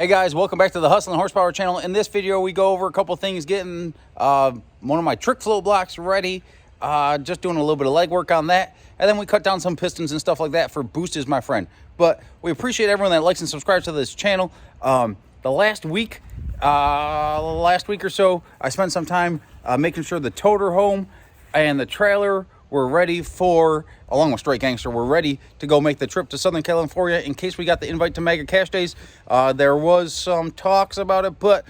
Hey guys, welcome back to the Hustlin' Horsepower channel. In this video, we go over a couple things, getting one of my trick flow blocks ready, just doing a little bit of legwork on that, and then we cut down some pistons and stuff like that for Boost is my friend. But we appreciate everyone that likes and subscribes to this channel. The last week or so, I spent some time making sure the toter home and the trailer were ready for, along with Straight Gangster, we're ready to go make the trip to Southern California in case we got the invite to Mega Cash Days. There was some talks about it, but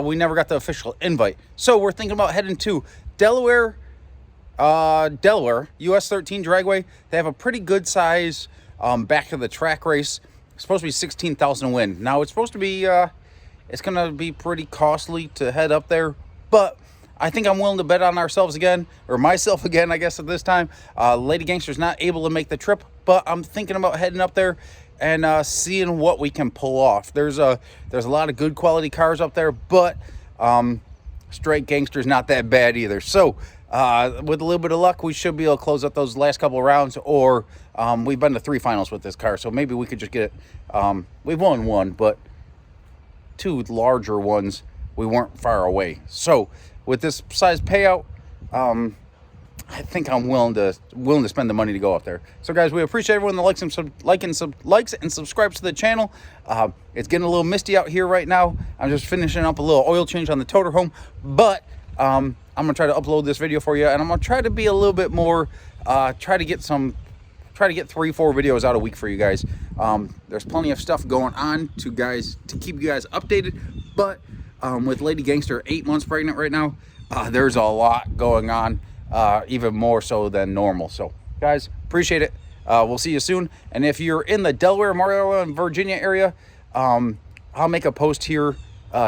we never got the official invite. So we're thinking about heading to Delaware, US 13 Dragway. They have a pretty good size back to the track race. It's supposed to be 16,000 win. Now it's supposed to be, it's going to be pretty costly to head up there, but I think I'm willing to bet on ourselves again, or myself again, I guess, at this time. Lady Gangster's not able to make the trip, but I'm thinking about heading up there and seeing what we can pull off. There's a lot of good quality cars up there, but Straight Gangster's not that bad either. So with a little bit of luck, we should be able to close up those last couple of rounds, or we've been to 3 finals with this car, so maybe we could just get it. We've won one, but 2 larger ones, we weren't far away. So with this size payout, I think I'm willing to spend the money to go up there. So guys, we appreciate everyone that likes and subscribes to the channel. It's getting a little misty out here right now. I'm just finishing up a little oil change on the toter home, but I'm gonna try to upload this video for you, and I'm gonna try to be a little bit more, try to get 3-4 videos out a week for you guys. There's plenty of stuff going on to keep you guys updated, but with Lady Gangster 8 months pregnant right now, there's a lot going on, even more so than normal. So guys, appreciate it. We'll see you soon. And if you're in the Delaware, Maryland, and Virginia area, I'll make a post here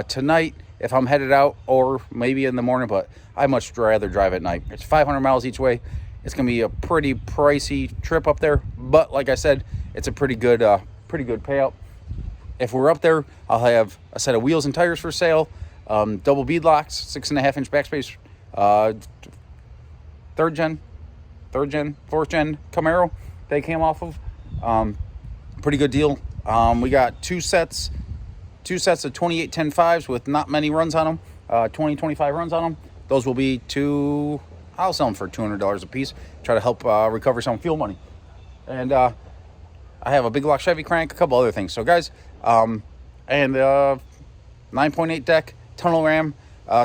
tonight if I'm headed out, or maybe in the morning, but I much rather drive at night. It's 500 miles each way. It's gonna be a pretty pricey trip up there, but like I said, it's a pretty good payout. If we're up there, I'll have a set of wheels and tires for sale, double bead locks, 6.5-inch backspace, 4th gen Camaro they came off of. Pretty good deal. We got two sets of 2810.5s with not many runs on them, 25 runs on them. Those will be I'll sell them for $200 a piece. Try to help recover some fuel money. And I have a big block Chevy crank, a couple other things. So guys, and 9.8 deck, tunnel ram,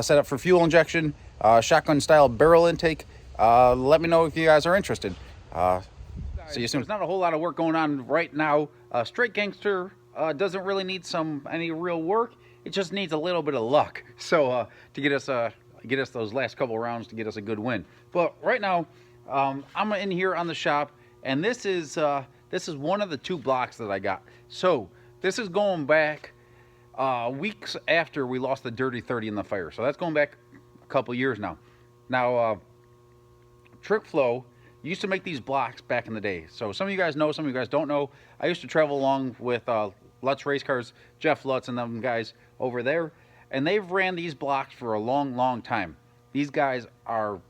set up for fuel injection, shotgun style barrel intake. Let me know if you guys are interested. See you soon. There's not a whole lot of work going on right now. Straight Gangster doesn't really need any real work. It just needs a little bit of luck. So to get us those last couple rounds to get us a good win. But right now, I'm in here on the shop, and this is one of the 2 blocks that I got. So this is going back weeks after we lost the Dirty 30 in the fire. So that's going back a couple years now. Now, Trick Flow used to make these blocks back in the day. So some of you guys know, some of you guys don't know. I used to travel along with Lutz Race Cars, Jeff Lutz and them guys over there. And they've ran these blocks for a long, long time. These blocks are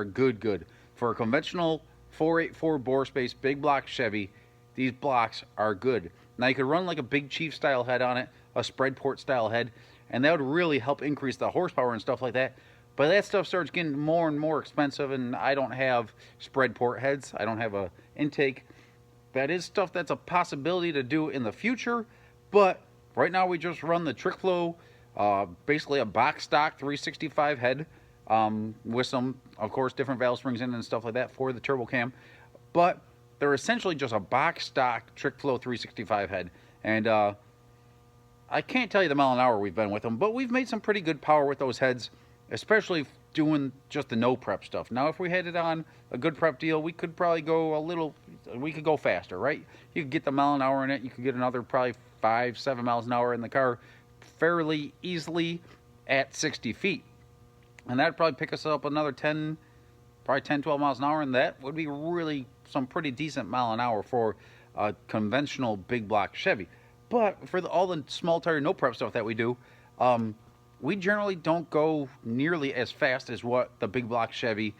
good. For a conventional 484 bore space, big block Chevy, these blocks are good. Now you could run like a Big Chief style head on it, a spread port style head, and that would really help increase the horsepower and stuff like that. But that stuff starts getting more and more expensive, and I don't have spread port heads. I don't have a intake. That is stuff that's a possibility to do in the future, but right now we just run the Trick Flow, basically a box stock 365 head, with some, of course, different valve springs in and stuff like that for the turbo cam. But they're essentially just a box stock Trick Flow 365 head. And I can't tell you the mile an hour we've been with them, but we've made some pretty good power with those heads, especially doing just the no prep stuff. Now, if we had it on a good prep deal, we could probably go we could go faster, right? You could get the mile an hour in it. You could get another probably 5-7 miles an hour in the car fairly easily at 60 feet. And that'd probably pick us up another 10, 12 miles an hour, and that would be really some pretty decent mile an hour for a conventional big block Chevy. But for all the small tire no prep stuff that we do, we generally don't go nearly as fast as what the big block Chevy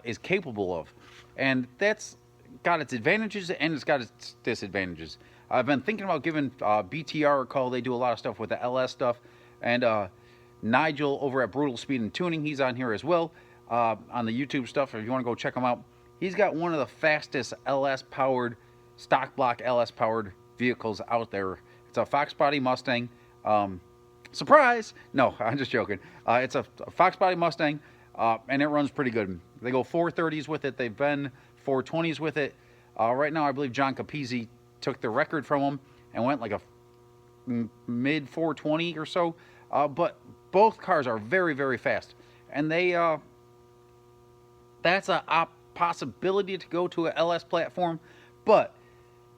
is capable of. And that's got its advantages and it's got its disadvantages. I've been thinking about giving BTR a call. They do a lot of stuff with the LS stuff. And Nigel over at Brutal Speed and Tuning, he's on here as well on the YouTube stuff. If you want to go check him out, he's got one of the fastest LS powered, stock block LS powered vehicles out there. It's a Fox Body Mustang. Surprise! No, I'm just joking. It's a Fox Body Mustang, and it runs pretty good. They go 430s with it. They've been 420s with it. Right now, I believe John Capizzi took the record from him and went like a mid 420 or so. But both cars are very, very fast, and they that's a possibility to go to a LS platform. But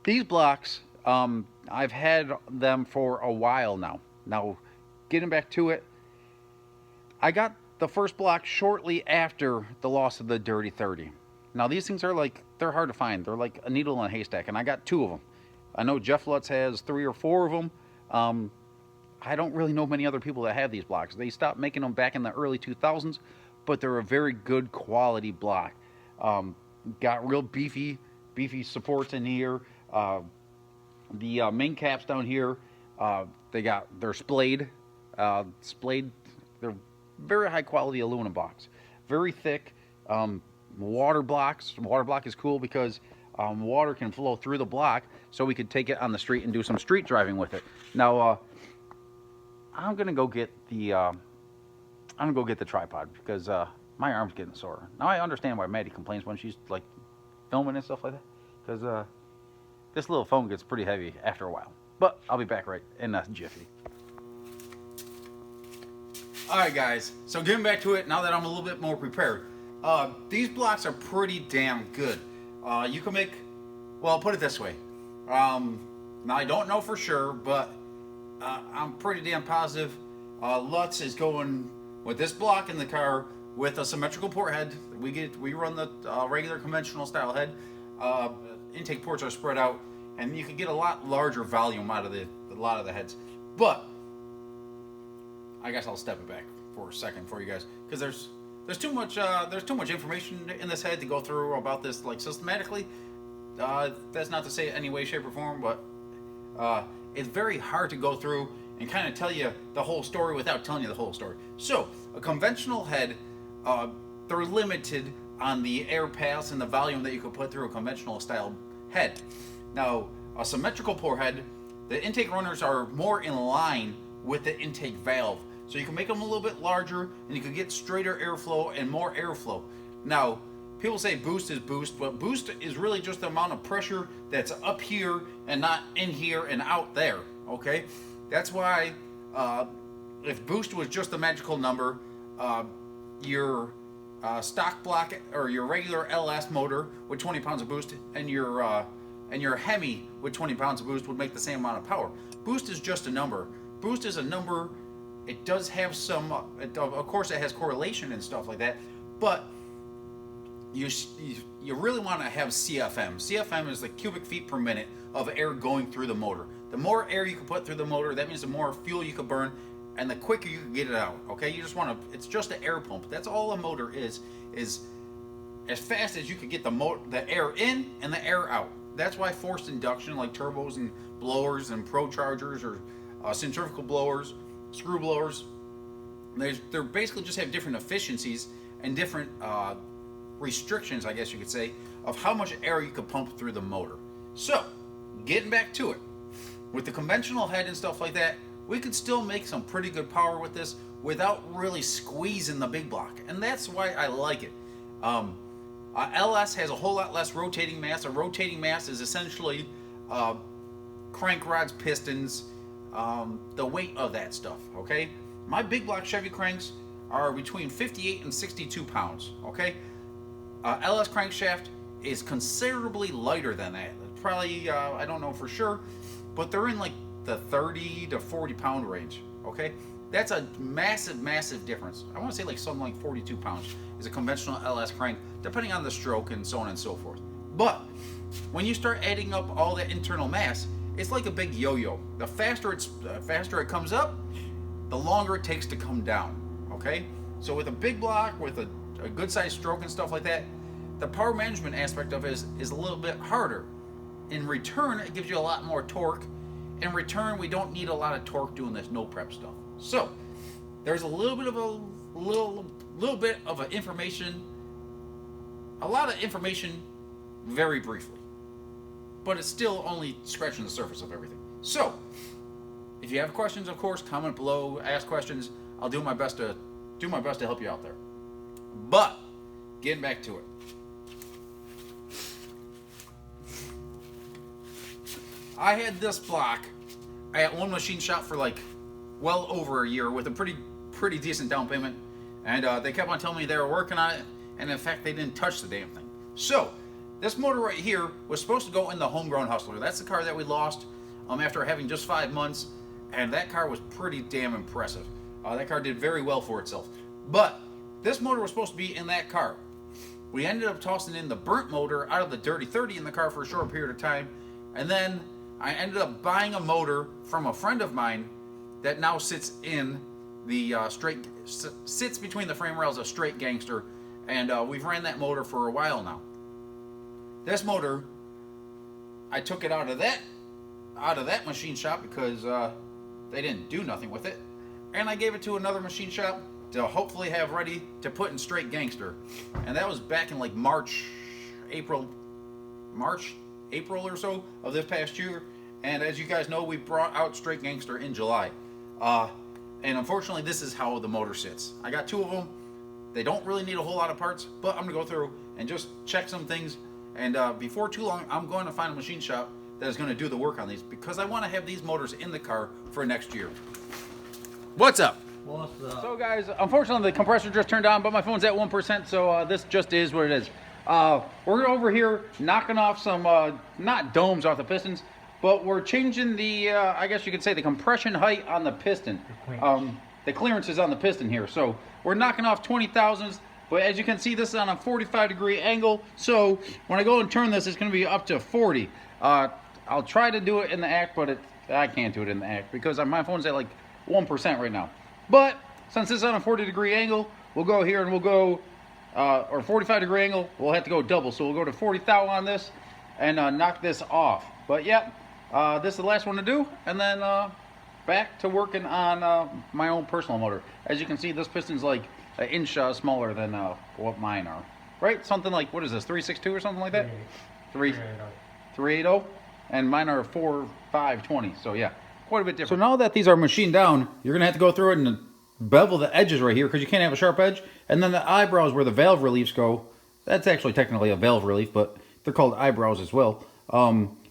these blocks, I've had them for a while now. Now, getting back to it, I got the first block shortly after the loss of the Dirty 30. Now, these things are like, they're hard to find. They're like a needle in a haystack, and I got 2 of them. I know Jeff Lutz has 3 or 4 of them. I don't really know many other people that have these blocks. They stopped making them back in the early 2000s, but they're a very good quality block. Got real beefy supports in here. The main caps down here, they're splayed. They're very high quality aluminum blocks. Very thick. Water blocks. Water block is cool because water can flow through the block, so we could take it on the street and do some street driving with it. Now, I'm gonna go get the tripod because my arm's getting sore. Now I understand why Maddie complains when she's like filming and stuff like that, because this little phone gets pretty heavy after a while. But I'll be back right in a jiffy. Alright guys, so getting back to it now that I'm a little bit more prepared. These blocks are pretty damn good. You can make, well, I'll put it this way. Now I don't know for sure, but I'm pretty damn positive Lutz is going with this block in the car with a symmetrical port head. We run the regular conventional style head. Intake ports are spread out, and you can get a lot larger volume out of a lot of the heads. But I guess I'll step it back for a second for you guys, because there's too much information in this head to go through about this like systematically. That's not to say any way, shape, or form, but it's very hard to go through and kind of tell you the whole story without telling you the whole story. So a conventional head, they're limited on the air pass and the volume that you could put through a conventional style head. Now, a symmetrical port head, the intake runners are more in line with the intake valve. So you can make them a little bit larger, and you can get straighter airflow and more airflow. Now, people say boost is boost, but boost is really just the amount of pressure that's up here and not in here and out there, okay? That's why if boost was just a magical number, your stock block or your regular LS motor with 20 pounds of boost and your Hemi with 20 pounds of boost would make the same amount of power. Boost is just a number. Boost is a number. It does have some, of course it has correlation and stuff like that, but you really want to have CFM. CFM is the cubic feet per minute of air going through the motor. The more air you can put through the motor, that means the more fuel you can burn, and the quicker you can get it out. Okay, you just want to. It's just an air pump. That's all a motor is as fast as you can get the air in and the air out. That's why forced induction, like turbos and blowers and prochargers or centrifugal blowers, screw blowers, they're basically just have different efficiencies and different restrictions, I guess you could say, of how much air you could pump through the motor. So, getting back to it, with the conventional head and stuff like that, we could still make some pretty good power with this without really squeezing the big block, and that's why I like it. LS has a whole lot less rotating mass. A rotating mass is essentially crank rods, pistons, the weight of that stuff, okay? My big block Chevy cranks are between 58 and 62 pounds, okay? LS crankshaft is considerably lighter than that. Probably, I don't know for sure, but they're in like the 30 to 40 pound range, okay? That's a massive, massive difference. I want to say like something like 42 pounds is a conventional LS crank, depending on the stroke and so on and so forth. But when you start adding up all that internal mass, it's like a big yo-yo. The faster it comes up, the longer it takes to come down, okay? So with a big block, with a good sized stroke and stuff like that, the power management aspect of it is a little bit harder. in return, it gives you a lot more torque. In return, we don't need a lot of torque doing this no prep stuff. So there's a little bit of information, a lot of information, very briefly, but it's still only scratching the surface of everything. So if you have questions, of course, comment below, ask questions. I'll do my best to help you out there. But getting back to it. I had this block at one machine shop for like well over a year with a pretty decent down payment, and they kept on telling me they were working on it, and in fact they didn't touch the damn thing. So this motor right here was supposed to go in the Homegrown Hustler. That's the car that we lost after having just 5 months, and that car was pretty damn impressive. That car did very well for itself. But this motor was supposed to be in that car. We ended up tossing in the burnt motor out of the Dirty 30 in the car for a short period of time, and then I ended up buying a motor from a friend of mine that now sits in the sits between the frame rails of Straight Gangster, and we've ran that motor for a while now. This motor, I took it out of that machine shop because they didn't do nothing with it, and I gave it to another machine shop to hopefully have ready to put in Straight Gangster, and that was back in like April or so of this past year. And as you guys know, we brought out Straight Gangster in July, and unfortunately this is how the motor sits. I got 2 of them. They don't really need a whole lot of parts, but I'm gonna go through and just check some things, and before too long I'm going to find a machine shop that is going to do the work on these, because I want to have these motors in the car for next year. What's up? What's up? So guys, unfortunately the compressor just turned on, but my phone's at 1%, so this just is what it is. We're over here knocking off some, not domes off the pistons, but we're changing the, I guess you could say the compression height on the piston. The clearance is on the piston here. So we're knocking off 20,000s, but as you can see, this is on a 45-degree angle. So when I go and turn this, it's going to be up to 40. I'll try to do it in the act, but I can't do it in the act because my phone's at like 1% right now. But since this is on a 40-degree angle, we'll go here and we'll go, or 45-degree angle, we'll have to go double. So we'll go to 40 thou on this and knock this off. But yep, this is the last one to do, and then back to working on my own personal motor. As you can see, this piston's like an inch smaller than what mine are. Right? Something like, what is this, 362 or something like that? 380, and mine are 4520. So yeah, quite a bit different. So now that these are machined down, you're gonna have to go through it and bevel the edges right here because you can't have a sharp edge. And then the eyebrows where the valve reliefs go, that's actually technically a valve relief, but they're called eyebrows as well.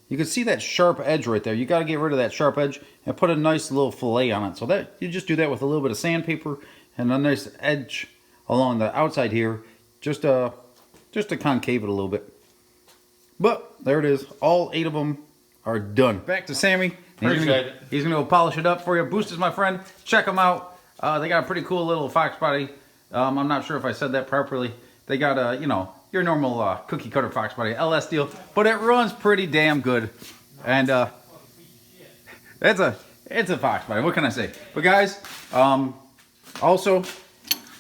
You can see that sharp edge right there. You got to get rid of that sharp edge and put a nice little fillet on it. So that you just do that with a little bit of sandpaper and a nice edge along the outside here, just to concave it a little bit. But there it is. All 8 of them are done. Back to Sammy. He's gonna go polish it up for you. Boost is my friend. Check them out. They got a pretty cool little fox body. I'm not sure if I said that properly. They got a, you know, your normal cookie cutter fox body LS deal, but it runs pretty damn good. And it's a fox body. What can I say? But guys, also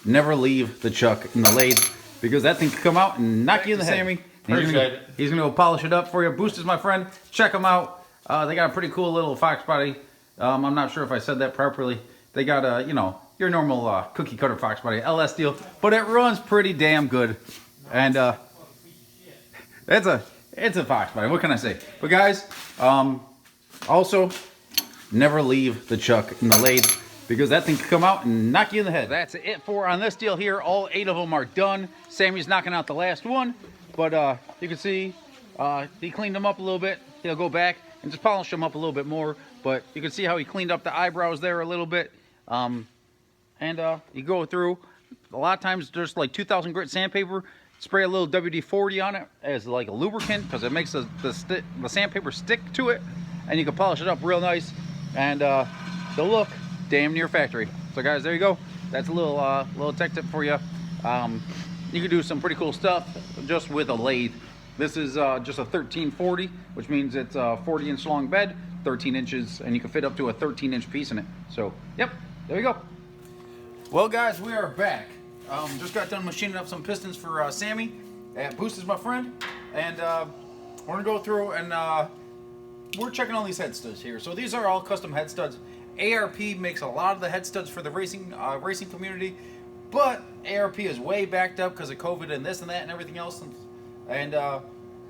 never leave the chuck in the lathe because that thing can come out and knock you in the head. Sammy. He's gonna go polish it up for you. Boost is my friend. Check them out. They got a pretty cool little fox body. I'm not sure if I said that properly. They got a, you know, your normal cookie cutter fox body LS deal, but it runs pretty damn good. And it's a fox body. What can I say? But guys, also never leave the chuck in the lathe because that thing can come out and knock you in the head. That's it for on this deal here. All 8 of them are done. Sammy's knocking out the last one, but you can see he cleaned them up a little bit. He'll go back and just polish them up a little bit more, but you can see how he cleaned up the eyebrows there a little bit. You go through, a lot of times there's like 2000 grit sandpaper. Spray a little WD-40 on it as like a lubricant because it makes the sandpaper stick to it, and you can polish it up real nice, and they'll look damn near factory. So guys, there you go. That's a little tech tip for you. You can do some pretty cool stuff just with a lathe. This is just a 1340, which means it's a 40-inch long bed, 13 inches, and you can fit up to a 13-inch piece in it. So yep, there you go. Well guys, we are back. Just got done machining up some pistons for Sammy. Boost is my friend, and we're gonna go through and we're checking all these head studs here. So these are all custom head studs. ARP makes a lot of the head studs for the racing community, but ARP is way backed up because of COVID and this and that and everything else. And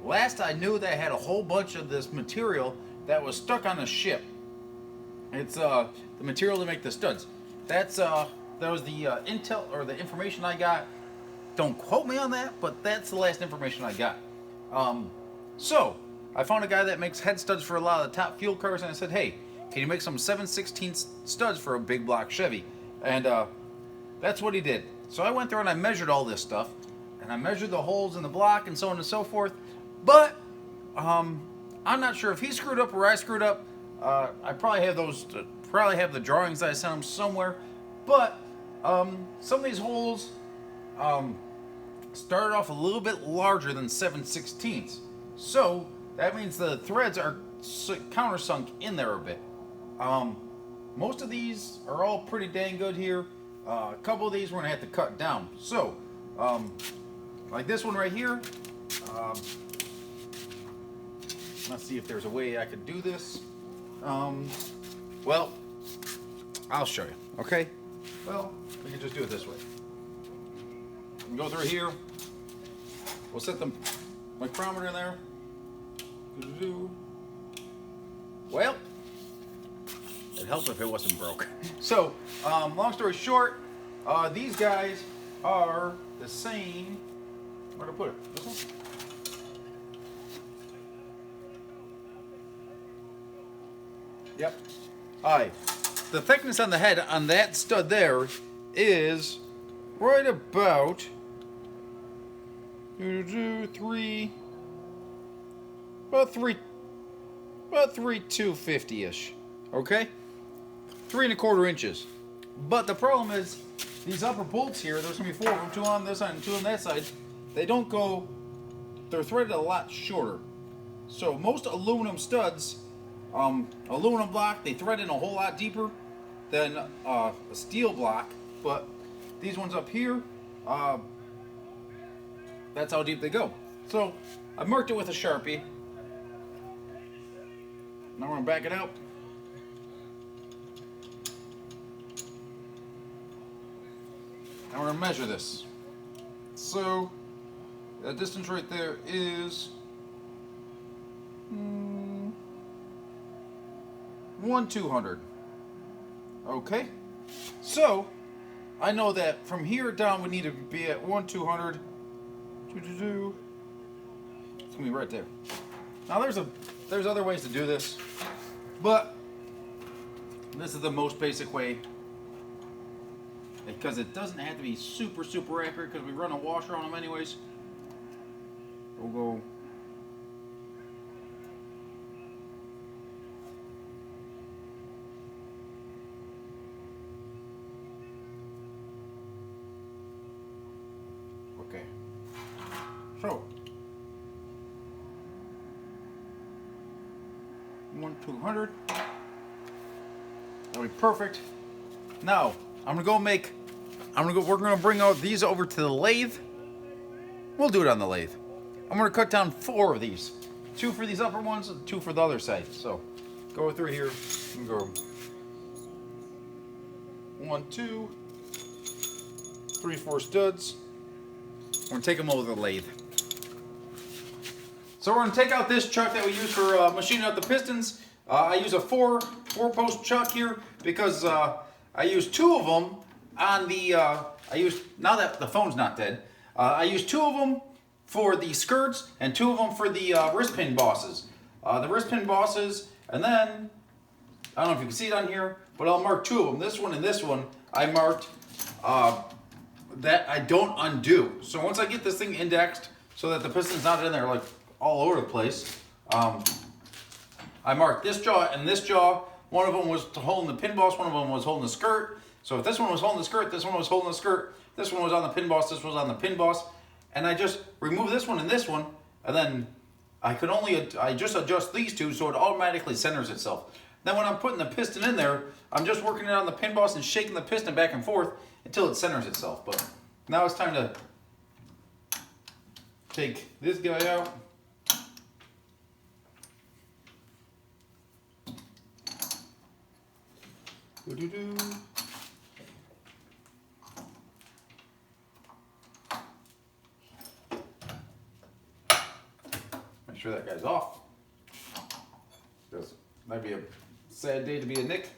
last I knew, they had a whole bunch of this material that was stuck on a ship. It's the material to make the studs. That was the intel or the information I got. Don't quote me on that, but that's the last information I got. So I found a guy that makes head studs for a lot of the top fuel cars, and I said, hey, can you make some 7/16 studs for a big block Chevy? And that's what he did. So I went through and I measured all this stuff, and I measured the holes in the block and so on and so forth. But I'm not sure if he screwed up or I screwed up. I probably have the drawings that I sent him somewhere. But some of these holes started off a little bit larger than 7/16. So that means the threads are countersunk in there a bit. Most of these are all pretty dang good here. A couple of these we're gonna have to cut down. So, like this one right here. Let's see if there's a way I could do this. Well, I'll show you. Okay. Well, we can just do it this way. We go through here. We'll set the micrometer in there. Well, it'd help if it wasn't broke. So, long story short, these guys are the same. Where to put it? This one? Yep. Alright. The thickness on the head on that stud there is right about 250-ish. Okay? 3 1/4 inches. But the problem is, these upper bolts here, there's gonna be 4 of them, 2 on this side and 2 on that side. They don't go, they're threaded a lot shorter. So most aluminum studs, aluminum block, they thread in a whole lot deeper than a steel block. But these ones up here, that's how deep they go. So I marked it with a Sharpie. Now we're gonna back it out. Now we're gonna measure this. So the distance right there is 1/200. Okay. So I know that from here down we need to be at 1/200. It's gonna be right there. Now there's other ways to do this, but this is the most basic way, because it doesn't have to be super accurate, because we run a washer on them anyways. We'll go okay. So 1/200. That'll be perfect. Now we're gonna bring out these over to the lathe. We'll do it on the lathe. I'm gonna cut down 4 of these. 2 for these upper ones and 2 for the other side. So go through here and go 1, 2, 3, 4 studs. I'm gonna take them over to the lathe. So we're gonna take out this chuck that we use for machining out the pistons. I use a 4-post chuck here because I use 2 of them on the. Now that the phone's not dead, I use 2 of them for the skirts and 2 of them for the wrist pin bosses. The wrist pin bosses, and then I don't know if you can see it on here, but I'll mark 2 of them. This one and this one I marked that I don't undo. So once I get this thing indexed so that the piston's not in there like all over the place, I marked this jaw and this jaw. One of them was holding the pin boss, one of them was holding the skirt. So if this one was holding the skirt, this one was holding the skirt, this one was on the pin boss, this was on the pin boss. And I just remove this one and this one, and then I just adjust these 2 so it automatically centers itself. Then when I'm putting the piston in there, I'm just working it on the pin boss and shaking the piston back and forth until it centers itself. But now it's time to take this guy out. Doo-doo-doo. Make sure that guy's off. Because it might be a sad day to be a Nick.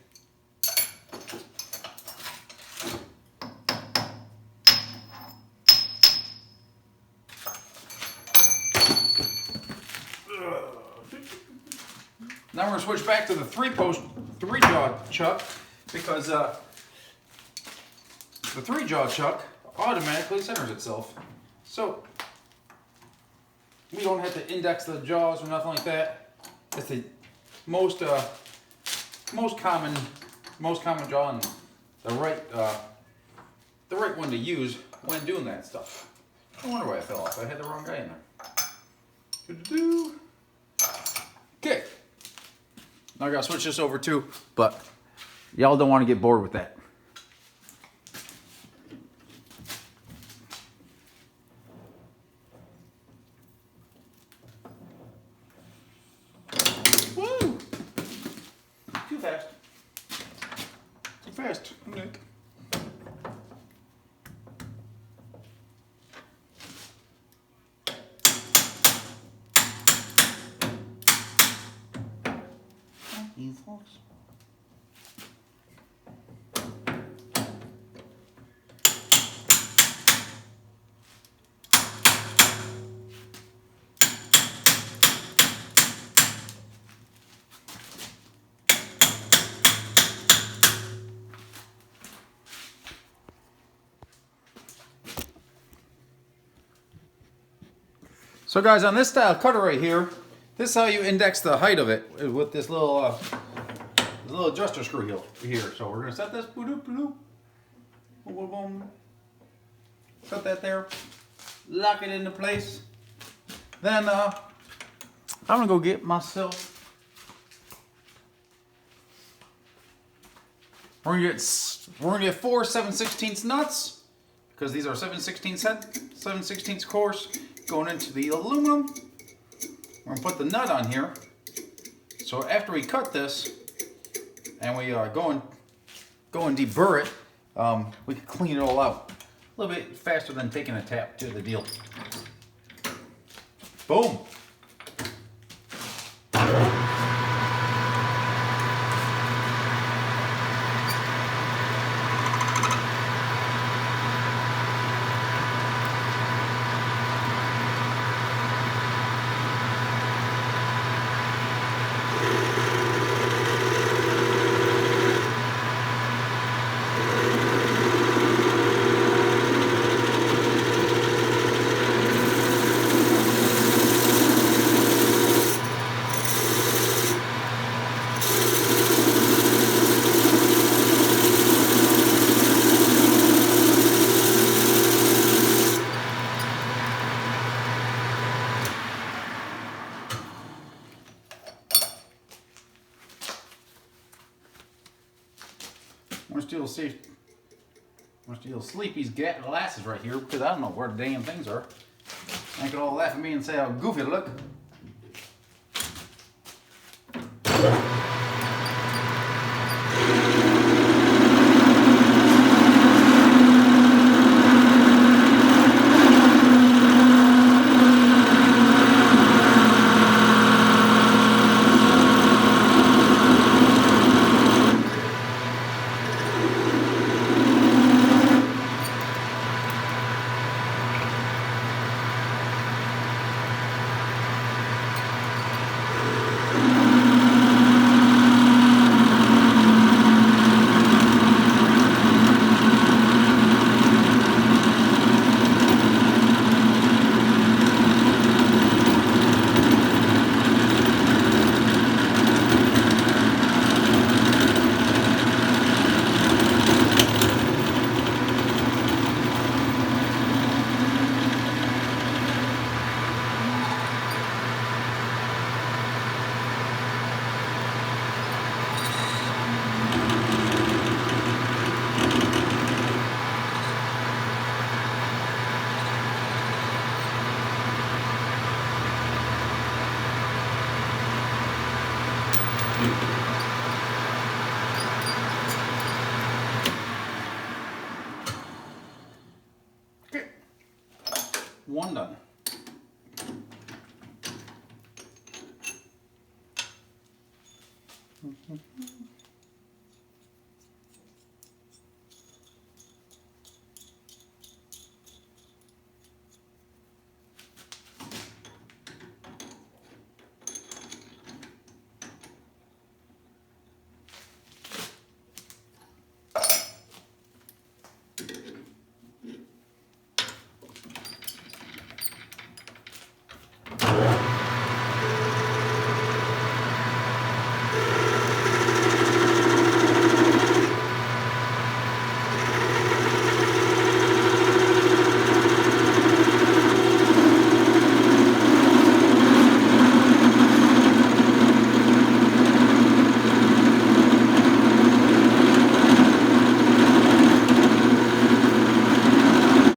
Now we're going to switch back to the three-jaw chuck, because the three-jaw chuck automatically centers itself. So we don't have to index the jaws or nothing like that. It's the most common jaw and the right one to use when doing that stuff. I wonder why I fell off. I had the wrong guy in there. Okay. Now I gotta switch this over too, but y'all don't want to get bored with that. Woo! Too fast. Too fast, Nick. You folks. So guys, on this style cutter right here, this is how you index the height of it with this little adjuster screw here. So we're gonna set this, set that there, lock it into place. Then I'm gonna go get myself. We're gonna get 4 7/16 nuts, because these are 7/16 course going into the aluminum. We're gonna put the nut on here. So after we cut this and we go and deburr it, we can clean it all out a little bit faster than taking a tap to the deal. Boom. I'm gonna steal Sleepy's glasses right here, because I don't know where the damn things are. They could all laugh at me and say how goofy I look. I'm done.